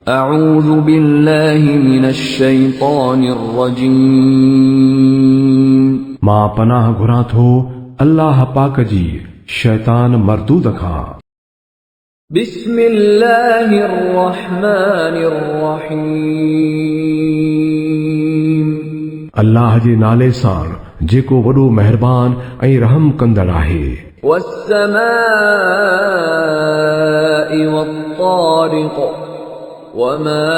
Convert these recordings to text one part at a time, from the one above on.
أعوذ بالله من الشيطان الرجيم मां पनाह घुरां थो अल्लाह पाक जी शैतान मरदूद खां। بسم الله الرحمن الرحيم अल्लाह जे नाले सां जेको वॾो मेहरबान ऐं रहम कंदड़ आहे। والسماء والطارق وما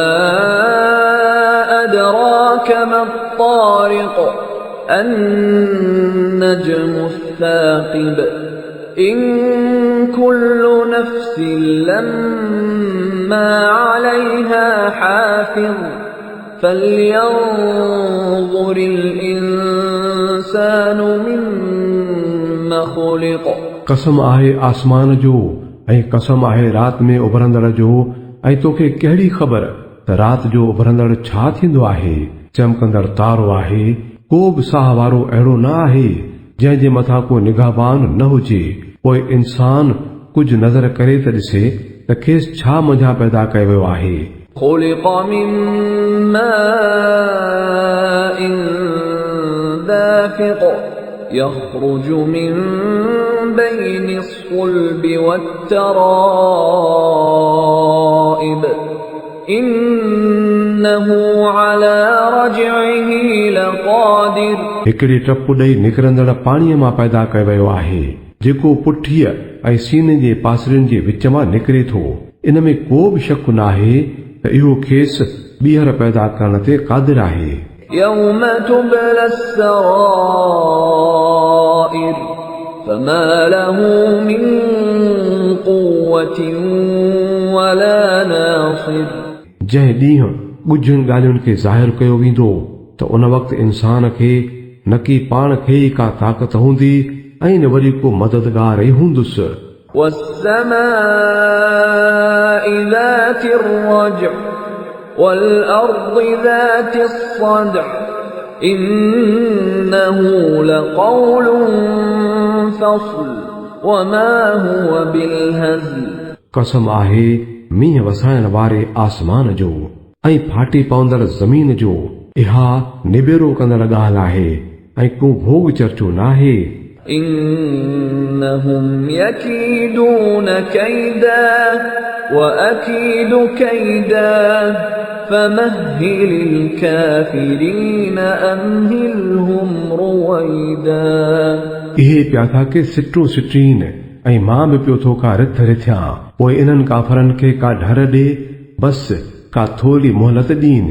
أدراك ما الطارق النجم الثاقب إن كل نفس لما عليها حافظ فلينظر الإنسان مما خلق कसम आहे आसमान जो ऐं कसम आहे रात में उभरंदड़ जो ऐं तोखे कहिड़ी ख़बर त रात जो उभरंदड़ छा थींदो आहे। चमकंदड़ तारो आहे। को बि साह वारो अहिड़ो न आहे जंहिंजे मथां को निगाहबान न हुजे। पोइ इंसान कुझु नज़र करे त ॾिसे त खेसि छा मंझां पैदा कयो वियो आहे। خلق من ماء دافق يخرج من بين الصلب والترائب إنه على رجعه لقادر हिकिड़ी टप ॾेई निकिरंदड़ पाणीअ मां पैदा कयो वियो आहे जेको पुठीअ ऐं सीने जे पासरियुनि जे विच मां निकिरे थो। इन में को बि शक न आहे त इहो खेसि ॿीहर पैदा करण ते क़ादिर आहे। يوم تبلى السرائر فما له من قوة ولا ناصر जंहिं ॾींहुं ॻुझनि ॻाल्हियुनि खे ज़ाहिर कयो वेंदो त उन वक़्तु इंसान खे न की पाण खे ई का ताक़त हूंदी ऐं न वरी को मददगार ई हूंदुसि। والسماء ذات الرجع والأرض ذات الصدع إنه لقول فصل وما هو بالهزل कसम आहे मींहं वसाइण वारे आसमान जो ऐं फाटी पवंदड़ ज़मीन जो। इहा निबेरो कंदड़ ॻाल्हि आहे ऐं को भोग चर्चो न आहे। إنهم يكيدون كيدا وأكيد كيدا فمهل الكافرين أمهلهم رويدا इहे पिया था के सिटो सिटीन ऐं मां बि पियो थो का रिथ रिथियां। पोइ इन्हनि काफ़रनि खे का ढर ॾे बस का थोरी मोहलत ॾीन।